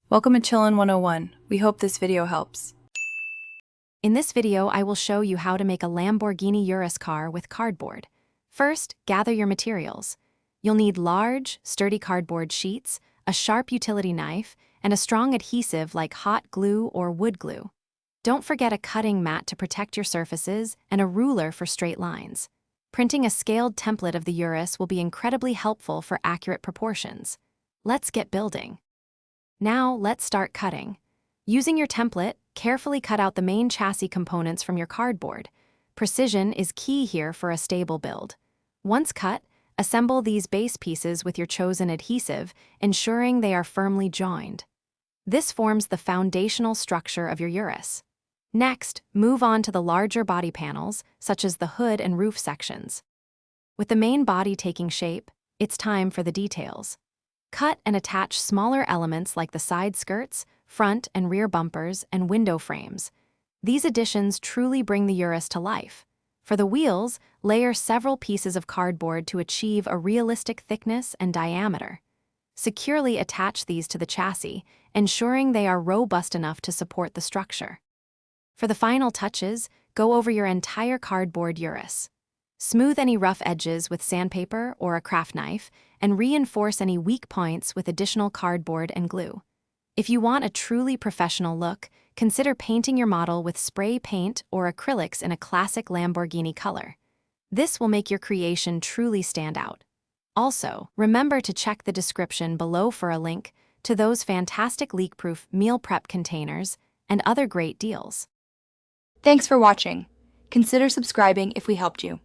Welcome to Chillin' 101. We hope this video helps. In this video, I will show you how to make a Lamborghini Urus car with cardboard. First, gather your materials. You'll need large, sturdy cardboard sheets, a sharp utility knife, and a strong adhesive like hot glue or wood glue. Don't forget a cutting mat to protect your surfaces and a ruler for straight lines. Printing a scaled template of the Urus will be incredibly helpful for accurate proportions. Let's get building. Now, let's start cutting. Using your template, carefully cut out the main chassis components from your cardboard. Precision is key here for a stable build. Once cut, assemble these base pieces with your chosen adhesive, ensuring they are firmly joined. This forms the foundational structure of your Urus. Next, move on to the larger body panels, such as the hood and roof sections. With the main body taking shape, it's time for the details. Cut and attach smaller elements like the side skirts, front and rear bumpers, and window frames. These additions truly bring the Urus to life. For the wheels, layer several pieces of cardboard to achieve a realistic thickness and diameter. Securely attach these to the chassis, ensuring they are robust enough to support the structure. For the final touches, go over your entire cardboard Urus. Smooth any rough edges with sandpaper or a craft knife, and reinforce any weak points with additional cardboard and glue. If you want a truly professional look, consider painting your model with spray paint or acrylics in a classic Lamborghini color. This will make your creation truly stand out. Also, remember to check the description below for a link to those fantastic leak-proof meal prep containers and other great deals. Thanks for watching. Consider subscribing if we helped you.